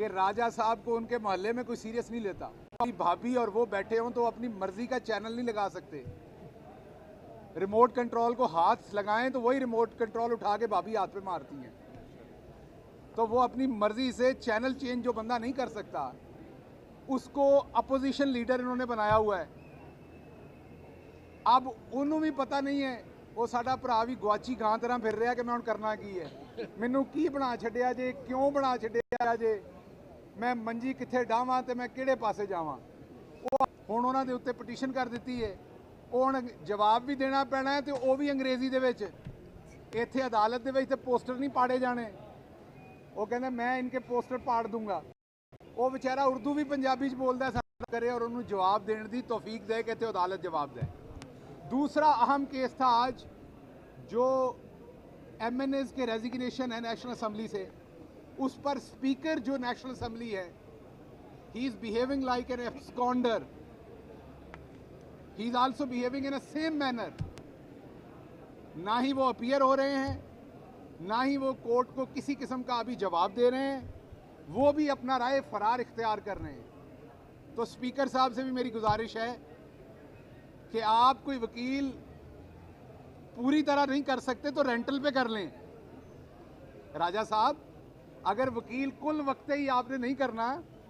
कि राजा साहब को उनके मोहल्ले में कोई सीरियस नहीं लेता। भाभी और वो बैठे हों तो अपनी मर्जी का चैनल नहीं लगा सकते। रिमोट कंट्रोल को हाथ लगाएं तो वही रिमोट कंट्रोल उठा के भाभी हाथ पे मारती हैं। तो वो अपनी मर्जी से चैनल चेंज जो बंदा नहीं कर सकता, उसको अपोजिशन लीडर इन्होंने बनाया हुआ है। अब उन्होंने भी पता नहीं है, वो साडा भरा भी गुआची गां तरह फिर रहा कि मैं हुण करना की है, मैनू की बना छड्डिया जे, क्यों बना छड्डिया जे, मैं मंजी कित्थे डावां ते मैं किहड़े पासे जावां। हुण उन्हां दे उत्ते पटीशन कर दित्ती है, हुण जवाब भी देना पैना है, तो वो भी अंग्रेजी दे विच। इत्थे अदालत दे विच ते पोस्टर नहीं पाड़े जाने। वो कहंदे मैं इनके पोस्टर पाड़ दूंगा। वो बेचारा उर्दू भी पंजाबी च बोलदा करे और उन्होंने जवाब देने की तौफीक दे कि अदालत जवाब दे। दूसरा अहम केस था आज, जो MNAs के रेजिग्नेशन है नेशनल असम्बली से, उस पर स्पीकर जो नेशनल असम्बली है, he is behaving like an absconder, he is also behaving in a same manner. ना ही वो अपीयर हो रहे हैं, ना ही वो कोर्ट को किसी किस्म का अभी जवाब दे रहे हैं, वो भी अपना राय फरार इख्तियार कर रहे हैं। तो स्पीकर साहब से भी मेरी गुजारिश है कि आप कोई वकील पूरी तरह नहीं कर सकते तो रेंटल पे कर लें। राजा साहब, अगर वकील कुल वक्त ही आपने नहीं करना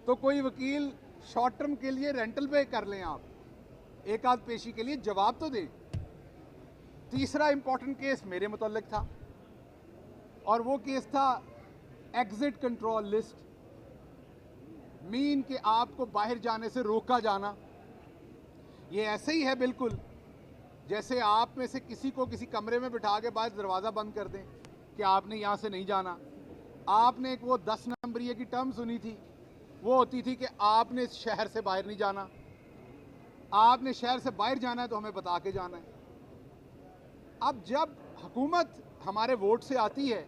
तो कोई वकील शॉर्ट टर्म के लिए रेंटल पे कर लें, आप एक आध पेशी के लिए जवाब तो दें। तीसरा इंपॉर्टेंट केस मेरे मुतल्लिक था और वो केस था एग्जिट कंट्रोल लिस्ट, मीन के आपको बाहर जाने से रोका जाना। ये ऐसे ही है बिल्कुल जैसे आप में से किसी को किसी कमरे में बिठा के बाहर दरवाज़ा बंद कर दें कि आपने यहाँ से नहीं जाना। आपने एक वो 10 नंबरिए की टर्म सुनी थी, वो होती थी कि आपने इस शहर से बाहर नहीं जाना, आपने शहर से बाहर जाना है तो हमें बता के जाना है। अब जब हुकूमत हमारे वोट से आती है,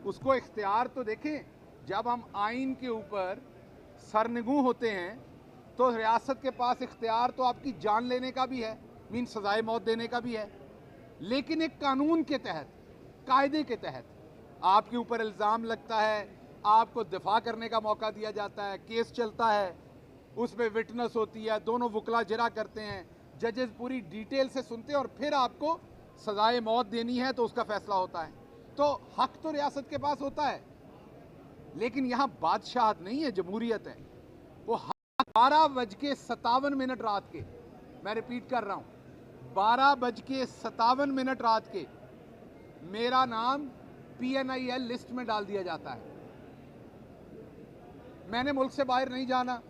उसको इख्तियार तो देखें। जब हम आइन के ऊपर सरनिगू होते हैं तो रियासत के पास इख्तियार तो आपकी जान लेने का भी है, मीन सजाए मौत देने का भी है, लेकिन एक कानून के तहत, कायदे के तहत आपके ऊपर इल्ज़ाम लगता है, आपको दिफा करने का मौका दिया जाता है, केस चलता है, उसमें विटनेस होती है, दोनों वकला जरा करते हैं, जजेस पूरी डिटेल से सुनते हैं और फिर आपको सजाए मौत देनी है तो उसका फैसला होता है। तो हक तो रियासत के पास होता है, लेकिन यहाँ बादशाहत नहीं है, जमहूरियत है। वो 12:57 रात के, मैं रिपीट कर रहा हूँ, 12:57 रात के मेरा नाम PNIL लिस्ट में डाल दिया जाता है। मैंने मुल्क से बाहर नहीं जाना,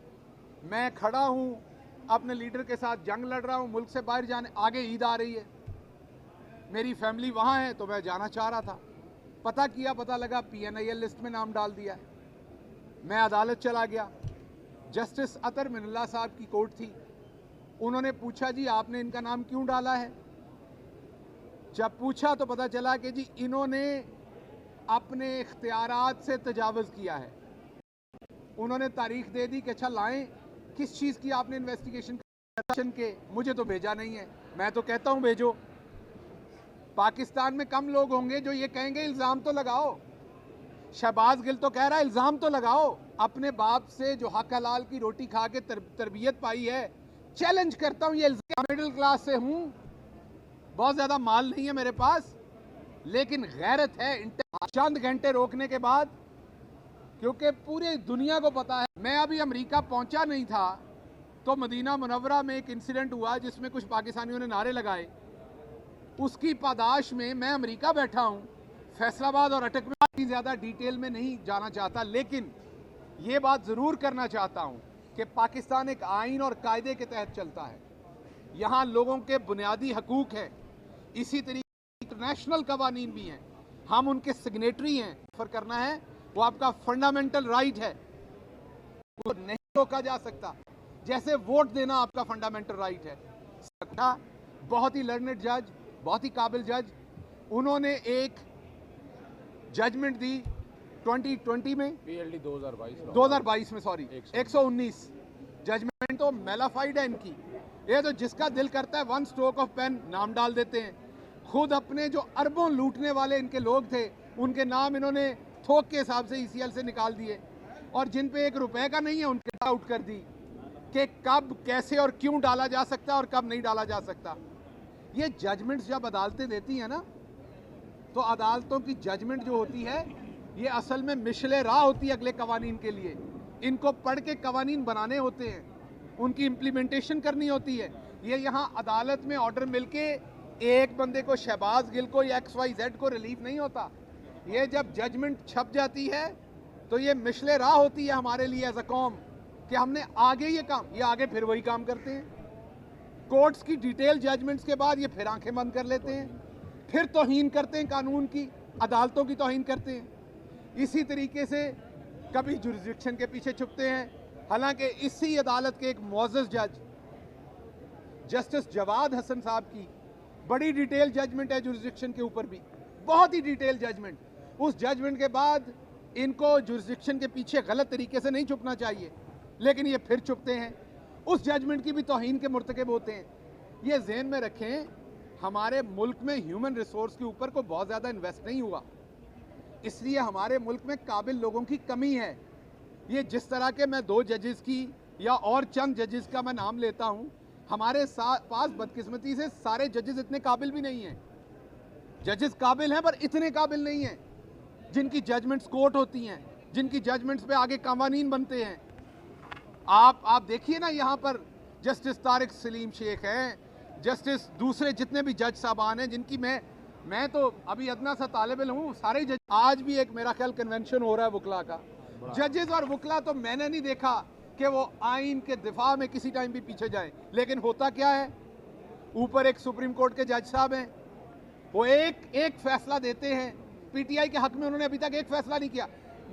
मैं खड़ा हूँ अपने लीडर के साथ जंग लड़ रहा हूँ मुल्क से बाहर जाने। आगे ईद आ रही है, मेरी फैमिली वहाँ है तो मैं जाना चाह रहा था, पता किया, पता लगा PNIL लिस्ट में नाम डाल दिया। मैं अदालत चला गया, जस्टिस अतर मिनल्ला साहब की कोर्ट थी, उन्होंने पूछा जी आपने इनका नाम क्यों डाला है। जब पूछा तो पता चला कि जी इन्होंने अपने इख्तियारात से तजावुज़ किया है। उन्होंने तारीख दे दी कि अच्छा लाएं, किस चीज़ की आपने इन्वेस्टिगेशन के, मुझे तो भेजा नहीं है। मैं तो कहता हूं भेजो। पाकिस्तान में कम लोग होंगे जो ये कहेंगे इल्ज़ाम तो लगाओ। शहबाज गिल तो कह रहा है इल्ज़ाम तो लगाओ। अपने बाप से जो हक हलाल की रोटी खा के तरबियत पाई है, चैलेंज करता हूँ ये इल्ज़ाम। मिडिल क्लास से हूँ, बहुत ज़्यादा माल नहीं है मेरे पास, लेकिन गैरत है। चंद घंटे रोकने के बाद, क्योंकि पूरी दुनिया को पता है, मैं अभी अमेरिका पहुंचा नहीं था तो मदीना मुनव्वरा में एक इंसिडेंट हुआ जिसमें कुछ पाकिस्तानियों ने नारे लगाए। उसकी पादाश में मैं अमेरिका बैठा हूं, फैसलाबाद और अटक में ज़्यादा डिटेल में नहीं जाना चाहता, लेकिन ये बात ज़रूर करना चाहता हूं कि पाकिस्तान एक आइन और कायदे के तहत चलता है। यहाँ लोगों के बुनियादी हकूक़ हैं, इसी तरीके इंटरनेशनल कवानीन भी हैं, हम उनके सिग्नेटरी हैं। फर करना है वो आपका फंडामेंटल राइट है, वो नहीं रोका जा सकता, जैसे वोट देना आपका फंडामेंटल राइट है। बहुत ही लर्नेड जज, बहुत ही काबिल जज, उन्होंने एक जजमेंट दी 2020 में, PLD 2022 में, सॉरी 119 जजमेंट तो मेलाफाइड है इनकी। ये तो जिसका दिल करता है वन स्ट्रोक ऑफ पेन नाम डाल देते हैं। खुद अपने जो अरबों लूटने वाले इनके लोग थे, उनके नाम इन्होंने थोक के हिसाब से ECL से निकाल दिए। और जिन पे 1 रुपए का नहीं है उनके आउट कर दी कि कब कैसे और क्यों डाला जा सकता है और कब नहीं डाला जा सकता। ये जजमेंट्स जब अदालतें देती हैं ना, तो अदालतों की जजमेंट जो होती है ये असल में मिशले राह होती है अगले कवानीन के लिए। इनको पढ़ के कवानीन बनाने होते हैं, उनकी इम्प्लीमेंटेशन करनी होती है। ये यहाँ अदालत में ऑर्डर मिलके एक बंदे को, शहबाज गिल को या XYZ को रिलीफ नहीं होता। ये जब जजमेंट छप जाती है तो ये मिशले राह होती है हमारे लिए एज अ कौम कि हमने आगे ये काम, ये आगे फिर वही काम करते हैं। कोर्ट्स की डिटेल जजमेंट्स के बाद ये फिर आंखें बंद कर लेते हैं, फिर तौहीन करते हैं कानून की, अदालतों की तौहीन करते हैं। इसी तरीके से कभी जुरिस्डिक्शन के पीछे छुपते हैं। हालांकि इसी अदालत के एक मुअज़्ज़ज़ जज जस्टिस जवाद हसन साहब की बड़ी डिटेल जजमेंट है जुरिस्डिक्शन के ऊपर भी, बहुत ही डिटेल जजमेंट। उस जजमेंट के बाद इनको जुरिस्डिक्शन के पीछे गलत तरीके से नहीं छुपना चाहिए, लेकिन ये फिर छुपते हैं, उस जजमेंट की भी तौहीन के मुर्तकिब होते हैं। ये ज़हन में रखें, हमारे मुल्क में ह्यूमन रिसोर्स के ऊपर को बहुत ज़्यादा इन्वेस्ट नहीं हुआ, इसलिए हमारे मुल्क में काबिल लोगों की कमी है। ये जिस तरह के मैं 2 जजेस की या और चंद जजेस का मैं नाम लेता हूँ, हमारे पास बदकिस्मती से सारे जजेस इतने काबिल भी नहीं हैं। जजेस काबिल हैं पर इतने काबिल नहीं हैं जिनकी जजमेंट्स कोर्ट होती हैं, जिनकी जजमेंट्स पे आगे कवानीन बनते हैं। आप देखिए ना, यहाँ पर जस्टिस तारिक सलीम शेख हैं, जस्टिस दूसरे जितने भी जज साहबान हैं, जिनकी मैं तो अभी अदना सा तालिब इल्म हूँ, सारे जज। आज भी एक मेरा ख्याल कन्वेंशन हो रहा है वकला का। जजेस और वकला तो मैंने नहीं देखा कि वो आइन के दिफा में किसी टाइम भी पीछे जाएं, लेकिन होता क्या है, ऊपर एक सुप्रीम कोर्ट के जज साहब हैं, वो एक फैसला देते हैं। PTI के हक में उन्होंने अभी तक एक फैसला नहीं किया।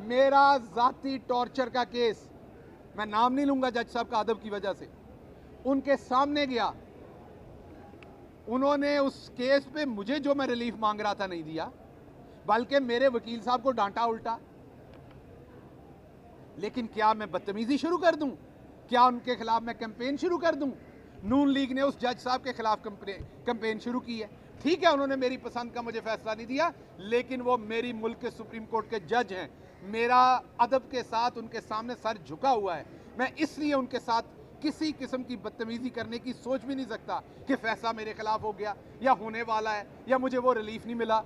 मेरा जाती टॉर्चर का केस, मैं नाम नहीं लूंगा जज साहब का अदब की वजह से, उनके सामने गया, उन्होंने उस केस पे मुझे जो मैं रिलीफ मांग रहा था नहीं दिया, बल्कि मेरे वकील साहब को डांटा उल्टा। लेकिन क्या मैं बदतमीजी शुरू कर दूं? क्या उनके खिलाफ मैं कैंपेन शुरू कर दूं? नून लीग ने उस जज साहब के खिलाफ कैंपेन शुरू की है। ठीक है, उन्होंने मेरी पसंद का मुझे फैसला नहीं दिया, लेकिन वो मेरी मुल्क के सुप्रीम कोर्ट के जज हैं। मेरा अदब के साथ उनके सामने सर झुका हुआ है। मैं इसलिए उनके साथ किसी किस्म की बदतमीजी करने की सोच भी नहीं सकता कि फैसला मेरे खिलाफ हो गया या होने वाला है या मुझे वो रिलीफ नहीं मिला।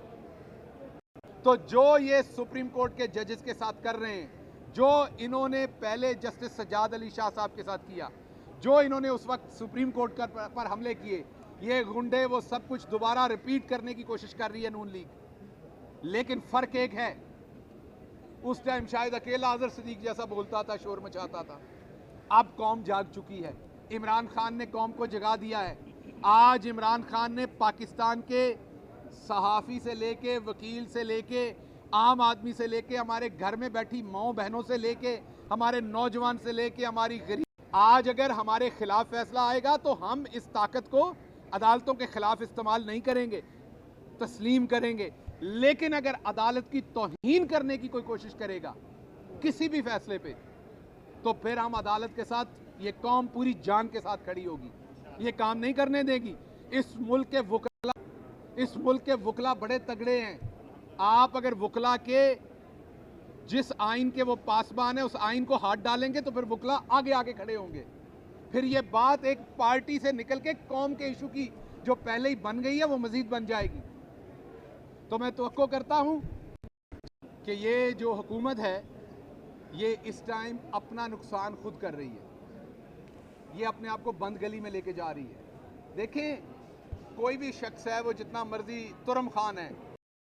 तो जो ये सुप्रीम कोर्ट के जजेस के साथ कर रहे हैं, जो इन्होंने पहले जस्टिस सज्जाद अली शाह साहब के साथ किया, जो इन्होंने उस वक्त सुप्रीम कोर्ट पर हमले किए, ये गुंडे वो सब कुछ दोबारा रिपीट करने की कोशिश कर रही है नून लीग। लेकिन फ़र्क एक है, उस टाइम शायद अकेला अजहर सिद्दीक जैसा बोलता था, शोर मचाता था। अब कौम जाग चुकी है, इमरान खान ने कौम को जगा दिया है। आज इमरान खान ने पाकिस्तान के सहाफ़ी से लेके, वकील से लेके, आम आदमी से लेके, हमारे घर में बैठी माओ बहनों से लेके, हमारे नौजवान से लेके, हमारी गरीब, आज अगर हमारे खिलाफ फैसला आएगा तो हम इस ताकत को अदालतों के खिलाफ इस्तेमाल नहीं करेंगे, तस्लीम करेंगे। लेकिन अगर अदालत की तौहीन करने की कोई कोशिश करेगा किसी भी फैसले पे, तो फिर हम अदालत के साथ, ये कौम पूरी जान के साथ खड़ी होगी, ये काम नहीं करने देगी। इस मुल्क के वकला बड़े तगड़े हैं। आप अगर वकला के जिस आइन के वो पासबान है, उस आइन को हाथ डालेंगे तो फिर वकला आगे आगे खड़े होंगे। फिर ये बात एक पार्टी से निकल के कौम के इशू की, जो पहले ही बन गई है, वो मजीद बन जाएगी। तो मैं तवक्को करता हूँ कि ये जो हुकूमत है, ये इस टाइम अपना नुकसान खुद कर रही है। ये अपने आप को बंद गली में लेके जा रही है। देखें, कोई भी शख्स है, वो जितना मर्जी तुरम खान है,